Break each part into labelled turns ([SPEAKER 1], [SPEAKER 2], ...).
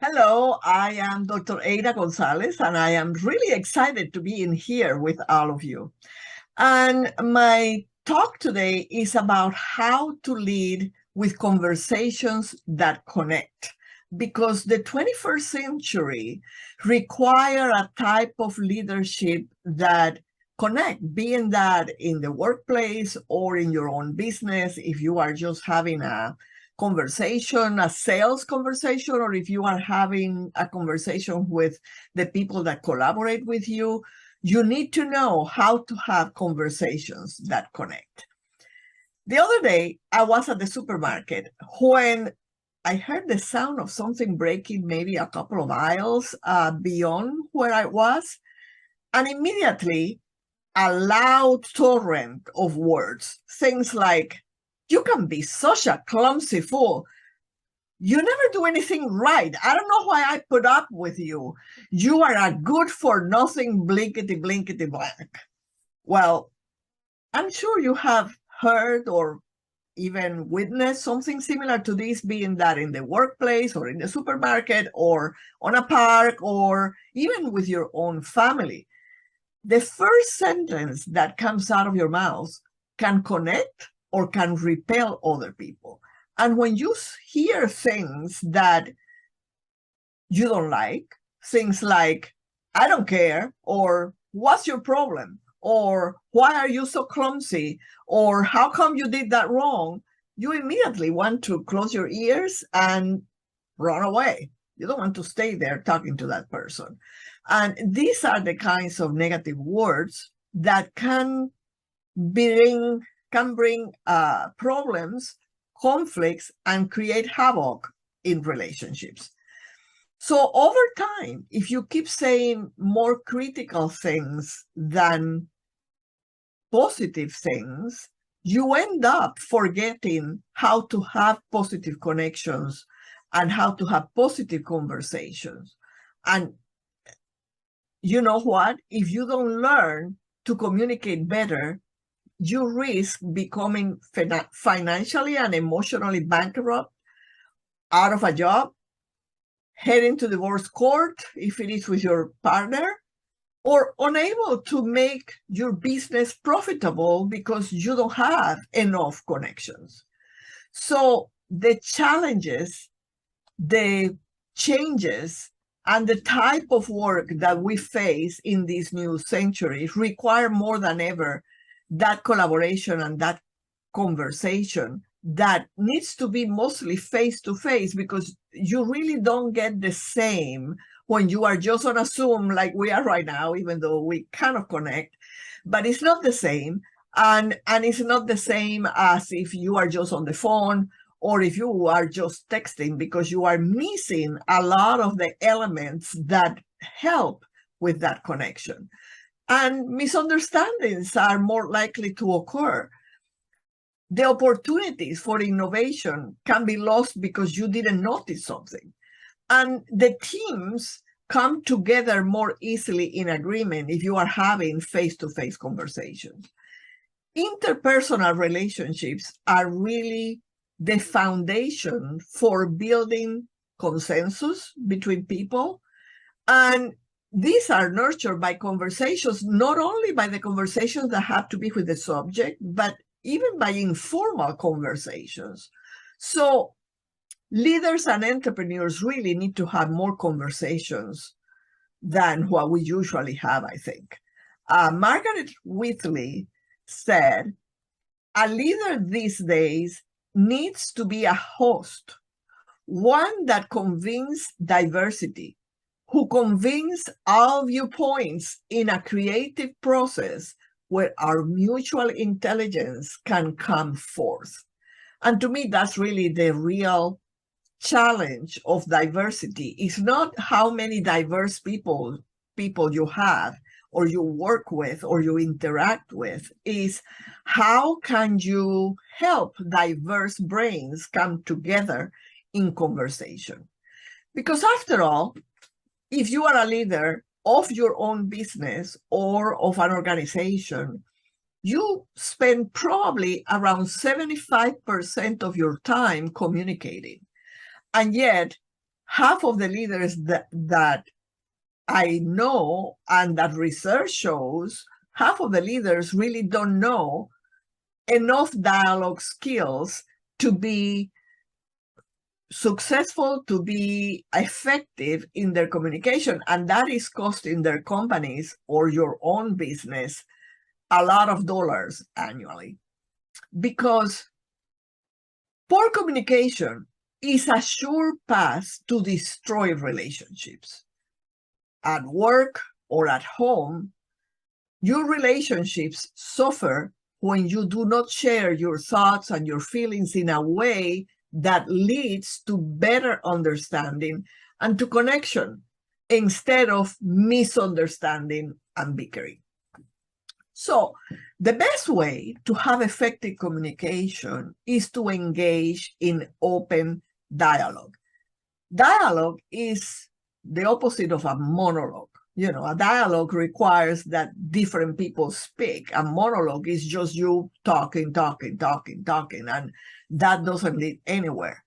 [SPEAKER 1] Hello, I am Dr. Ada Gonzalez, and I am really excited to be in here with all of you. And my talk today is about how to lead with conversations that connect, because the 21st century require a type of leadership that connect, being that in the workplace or in your own business, if you are just having a conversation, a sales conversation, or if you are having a conversation with the people that collaborate with you, you need to know how to have conversations that connect. The other day, I was at the supermarket when I heard the sound of something breaking maybe a couple of aisles beyond where I was, and immediately a loud torrent of words, things like, "You can be such a clumsy fool. You never do anything right. I don't know why I put up with you. You are a good-for-nothing blinkety blank." Well, I'm sure you have heard or even witnessed something similar to this, being that in the workplace or in the supermarket or on a park or even with your own family. The first sentence that comes out of your mouth can connect or can repel other people. And when you hear things that you don't like, things like, "I don't care," or "What's your problem?" or "Why are you so clumsy?" or "How come you did that wrong?" you immediately want to close your ears and run away. You don't want to stay there talking to that person. And these are the kinds of negative words that can bring problems, conflicts, and create havoc in relationships. So over time, if you keep saying more critical things than positive things, you end up forgetting how to have positive connections and how to have positive conversations. And you know what? If you don't learn to communicate better, you risk becoming financially and emotionally bankrupt, out of a job, heading to divorce court if it is with your partner, or unable to make your business profitable because you don't have enough connections. So the challenges, the changes, and the type of work that we face in this new century require more than ever that collaboration and that conversation that needs to be mostly face-to-face, because you really don't get the same when you are just on a Zoom like we are right now, even though we kind of connect, but it's not the same. And it's not the same as if you are just on the phone or if you are just texting, because you are missing a lot of the elements that help with that connection. And misunderstandings are more likely to occur. The opportunities for innovation can be lost because you didn't notice something. And the teams come together more easily in agreement if you are having face-to-face conversations. Interpersonal relationships are really the foundation for building consensus between people. And these are nurtured by conversations, not only by the conversations that have to be with the subject, but even by informal conversations. So leaders and entrepreneurs really need to have more conversations than what we usually have, I think. Margaret Whitley said, "A leader these days needs to be a host, one that convenes diversity, who convenes all viewpoints in a creative process where our mutual intelligence can come forth." And to me, that's really the real challenge of diversity. It's not how many diverse people you have or you work with or you interact with. Is how can you help diverse brains come together in conversation? Because after all, if you are a leader of your own business or of an organization, you spend probably around 75% of your time communicating. And yet, half of the leaders that I know and that research shows, half of the leaders really don't know enough dialogue skills to be successful, to be effective in their communication. And that is costing their companies or your own business a lot of dollars annually. Because poor communication is a sure path to destroy relationships. At work or at home, your relationships suffer when you do not share your thoughts and your feelings in a way that leads to better understanding and to connection instead of misunderstanding and bickering. So the best way to have effective communication is to engage in open dialogue. Dialogue is the opposite of a monologue. You know, a dialogue requires that different people speak. A monologue is just you talking, and that doesn't lead anywhere.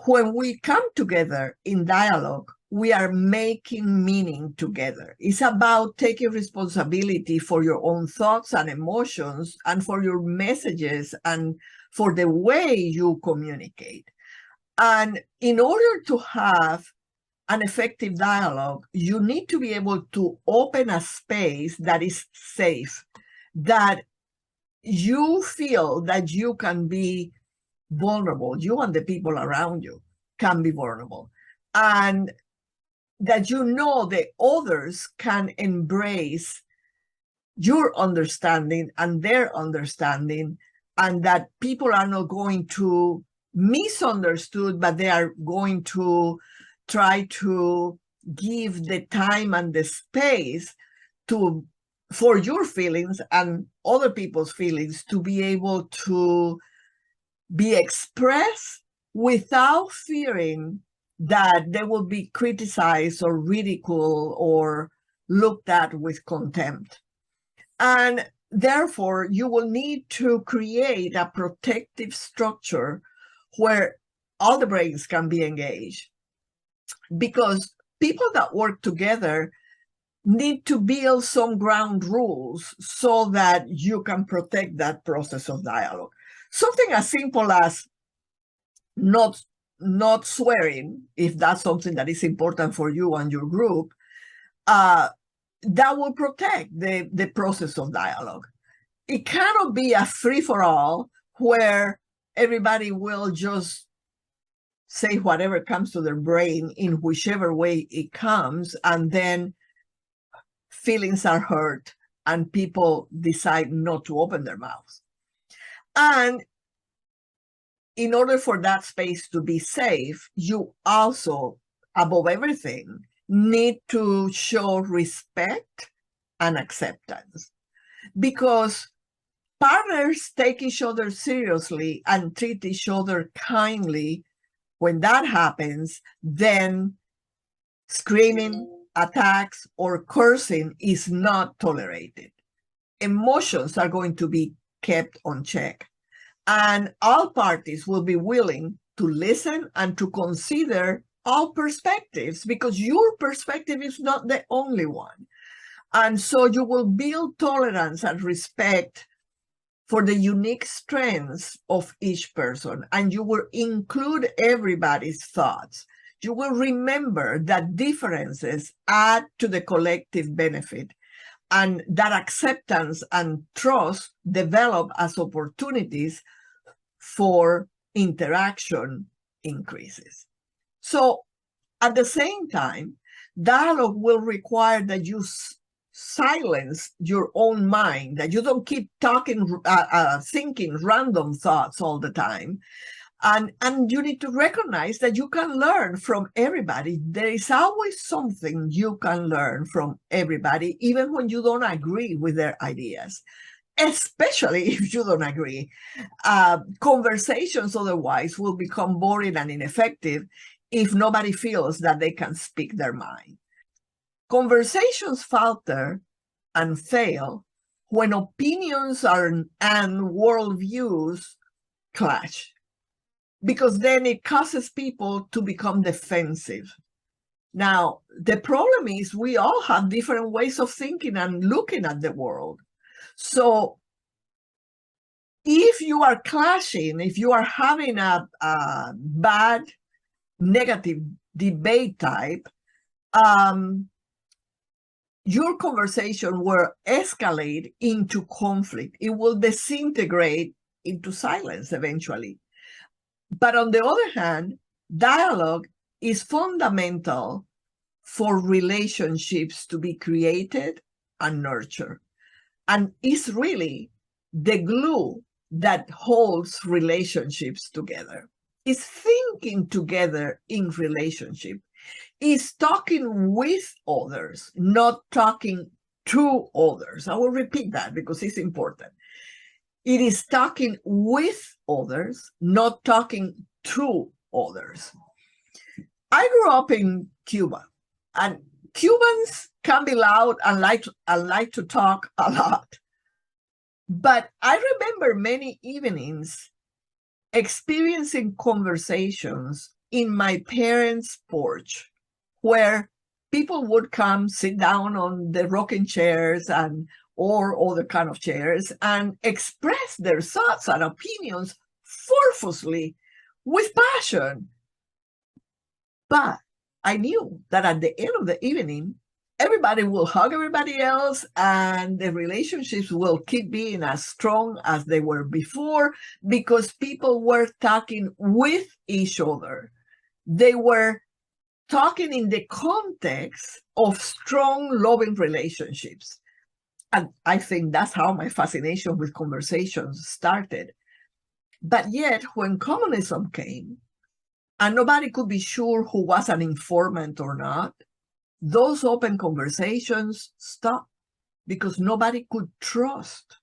[SPEAKER 1] When we come together in dialogue, we are making meaning together. It's about taking responsibility for your own thoughts and emotions and for your messages and for the way you communicate. And in order to have an effective dialogue, you need to be able to open a space that is safe, that you feel that you can be vulnerable, you and the people around you can be vulnerable, and that you know the others can embrace your understanding and their understanding, and that people are not going to misunderstood, but they are going to try to give the time and the space for your feelings and other people's feelings to be able to be expressed without fearing that they will be criticized or ridiculed or looked at with contempt. And therefore, you will need to create a protective structure where all the brains can be engaged. Because people that work together need to build some ground rules so that you can protect that process of dialogue. Something as simple as not swearing, if that's something that is important for you and your group, that will protect the process of dialogue. It cannot be a free-for-all where everybody will just say whatever comes to their brain in whichever way it comes, and then feelings are hurt and people decide not to open their mouths. And in order for that space to be safe, you also, above everything, need to show respect and acceptance. Because partners take each other seriously and treat each other kindly. When that happens, then screaming, attacks, or cursing is not tolerated. Emotions are going to be kept on check. And all parties will be willing to listen and to consider all perspectives, because your perspective is not the only one. And so you will build tolerance and respect for the unique strengths of each person, and you will include everybody's thoughts. You will remember that differences add to the collective benefit, and that acceptance and trust develop as opportunities for interaction increases. So at the same time, dialogue will require that you silence your own mind, that you don't keep thinking random thoughts all the time. And you need to recognize that you can learn from everybody. There is always something you can learn from everybody, even when you don't agree with their ideas, especially if you don't agree. Conversations otherwise will become boring and ineffective if nobody feels that they can speak their mind. Conversations falter and fail when opinions and worldviews clash, because then it causes people to become defensive. Now, the problem is we all have different ways of thinking and looking at the world. So if you are clashing, if you are having a bad, negative debate type, your conversation will escalate into conflict. It will disintegrate into silence eventually. But on the other hand, dialogue is fundamental for relationships to be created and nurtured. And it's really the glue that holds relationships together. It's thinking together in relationship. It's talking with others, not talking to others. I will repeat that because it's important. It is talking with others, not talking to others. I grew up in Cuba, and Cubans can be loud and like to talk a lot. But I remember many evenings experiencing conversations in my parents' porch where people would come sit down on the rocking chairs or other kind of chairs and express their thoughts and opinions forcefully with passion. But I knew that at the end of the evening, everybody will hug everybody else and the relationships will keep being as strong as they were before because people were talking with each other. They were talking in the context of strong, loving relationships. And I think that's how my fascination with conversations started. But yet, when communism came, and nobody could be sure who was an informant or not, those open conversations stopped because nobody could trust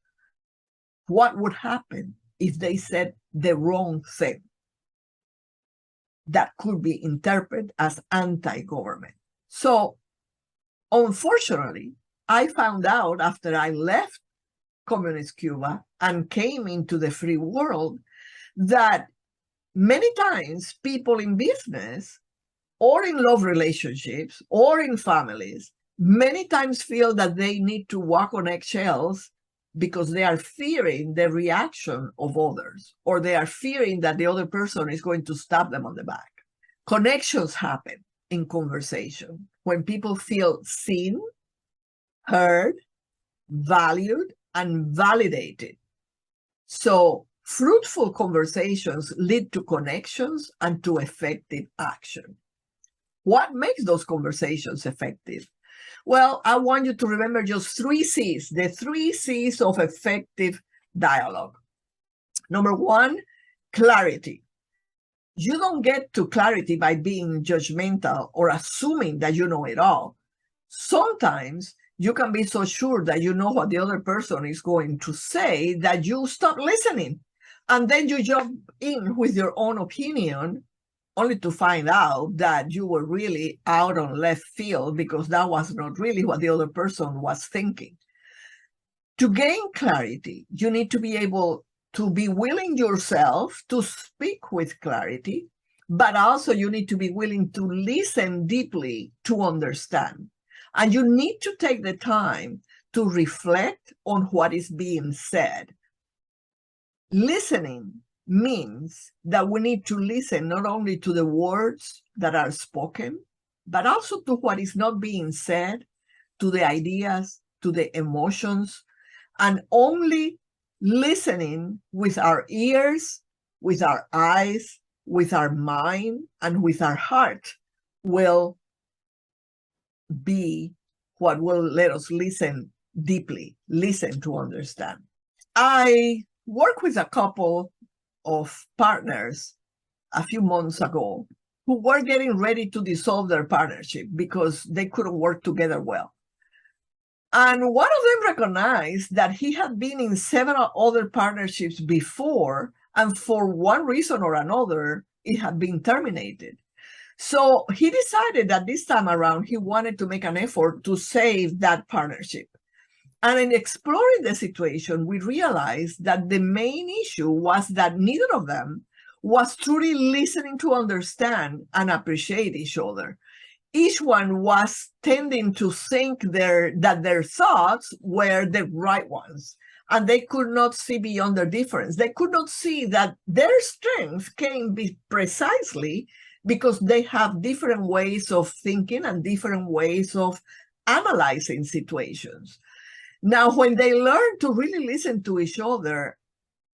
[SPEAKER 1] what would happen if they said the wrong thing that could be interpreted as anti-government. So, unfortunately, I found out after I left communist Cuba and came into the free world that many times people in business or in love relationships or in families many times feel that they need to walk on eggshells because they are fearing the reaction of others, or they are fearing that the other person is going to stab them on the back. Connections happen in conversation when people feel seen, heard, valued, and validated. So fruitful conversations lead to connections and to effective action. What makes those conversations effective? Well, I want you to remember just 3 C's, the 3 C's of effective dialogue. Number 1, clarity. You don't get to clarity by being judgmental or assuming that you know it all. Sometimes you can be so sure that you know what the other person is going to say that you stop listening. And then you jump in with your own opinion, only to find out that you were really out on left field because that was not really what the other person was thinking. To gain clarity, you need to be able to be willing yourself to speak with clarity, but also you need to be willing to listen deeply to understand. And you need to take the time to reflect on what is being said. Listening means that we need to listen not only to the words that are spoken, but also to what is not being said, to the ideas, to the emotions, and only listening with our ears, with our eyes, with our mind, and with our heart will be what will let us listen deeply, listen to understand. I worked with a couple of partners a few months ago who were getting ready to dissolve their partnership because they couldn't work together well. And one of them recognized that he had been in several other partnerships before, and for one reason or another, it had been terminated. So he decided that this time around, he wanted to make an effort to save that partnership. And in exploring the situation, we realized that the main issue was that neither of them was truly listening to understand and appreciate each other. Each one was tending to think that their thoughts were the right ones, and they could not see beyond their difference. They could not see that their strength came precisely because they have different ways of thinking and different ways of analyzing situations. Now, when they learn to really listen to each other,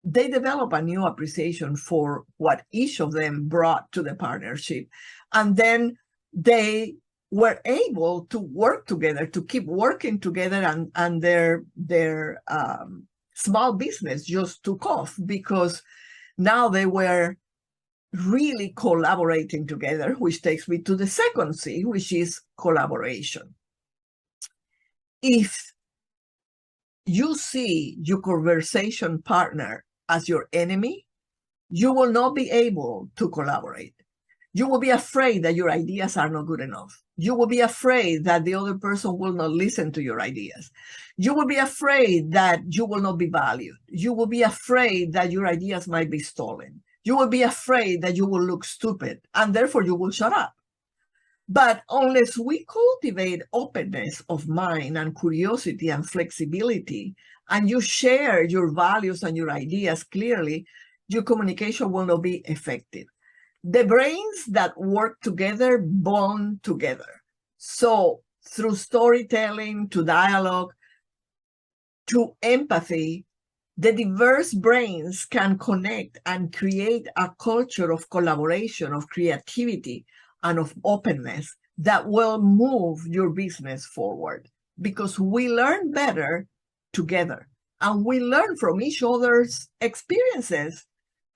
[SPEAKER 1] they develop a new appreciation for what each of them brought to the partnership. And then they were able to work together, to keep working together, and their small business just took off because now they were really collaborating together, which takes me to the second C, which is collaboration. If you see your conversation partner as your enemy, you will not be able to collaborate. You will be afraid that your ideas are not good enough. You will be afraid that the other person will not listen to your ideas. You will be afraid that you will not be valued. You will be afraid that your ideas might be stolen. You will be afraid that you will look stupid, and therefore you will shut up. But unless we cultivate openness of mind and curiosity and flexibility, and you share your values and your ideas clearly, your communication will not be effective. The brains that work together bond together. So through storytelling, to dialogue, to empathy, the diverse brains can connect and create a culture of collaboration, of creativity, and of openness that will move your business forward, because we learn better together and we learn from each other's experiences.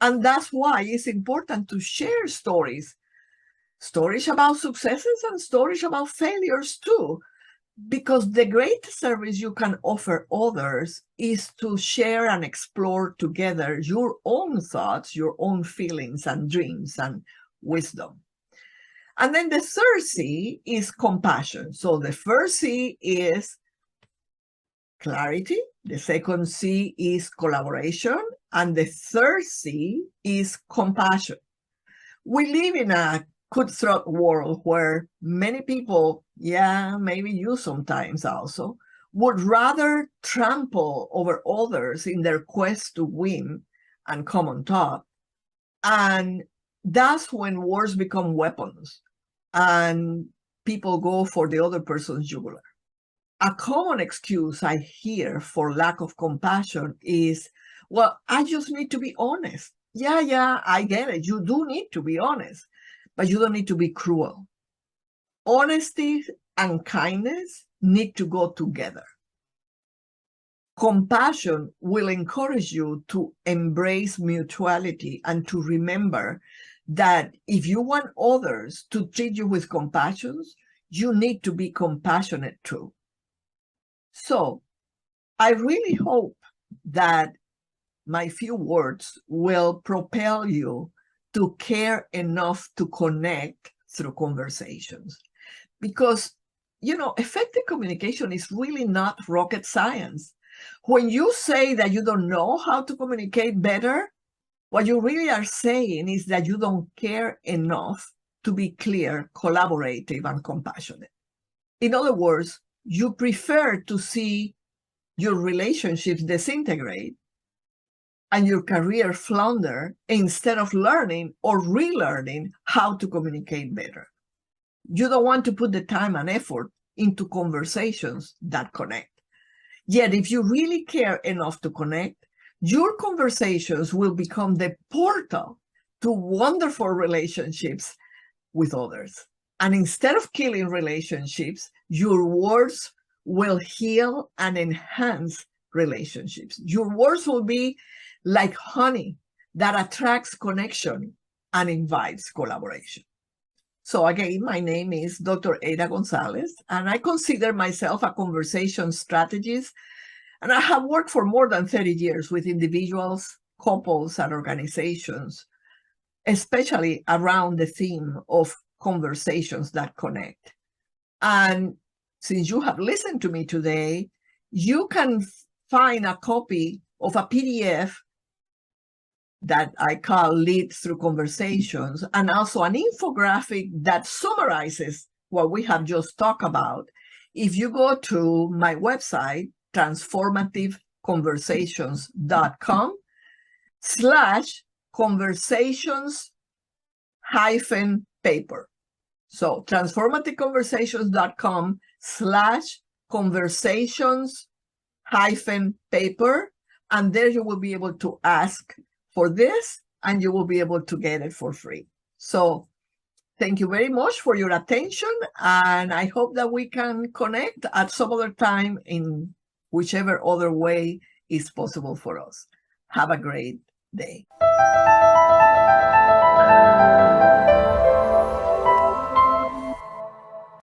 [SPEAKER 1] And that's why it's important to share stories about successes and stories about failures too, because the greatest service you can offer others is to share and explore together your own thoughts, your own feelings and dreams and wisdom. And then the third C is compassion. So the first C is clarity. The second C is collaboration. And the third C is compassion. We live in a cutthroat world where many people, maybe you sometimes also, would rather trample over others in their quest to win and come on top. And that's when words become weapons and people go for the other person's jugular. A common excuse I hear for lack of compassion is, well, I just need to be honest. Yeah, I get it. You do need to be honest, but you don't need to be cruel. Honesty and kindness need to go together. Compassion will encourage you to embrace mutuality and to remember that if you want others to treat you with compassion, you need to be compassionate too. So I really hope that my few words will propel you to care enough to connect through conversations. Because, effective communication is really not rocket science. When you say that you don't know how to communicate better, what you really are saying is that you don't care enough to be clear, collaborative, and compassionate. In other words, you prefer to see your relationships disintegrate and your career flounder instead of learning or relearning how to communicate better. You don't want to put the time and effort into conversations that connect. Yet, if you really care enough to connect, your conversations will become the portal to wonderful relationships with others. And instead of killing relationships, your words will heal and enhance relationships. Your words will be like honey that attracts connection and invites collaboration. So again, my name is Dr. Ada Gonzalez, and I consider myself a conversation strategist. And I have worked for more than 30 years with individuals, couples, and organizations, especially around the theme of conversations that connect. And since you have listened to me today, you can find a copy of a PDF that I call Lead Through Conversations, and also an infographic that summarizes what we have just talked about. If you go to my website, transformativeconversations.com/conversations-paper. So transformativeconversations.com/conversations-paper, and there you will be able to ask for this, and you will be able to get it for free. So thank you very much for your attention, and I hope that we can connect at some other time in whichever other way is possible for us. Have a great day.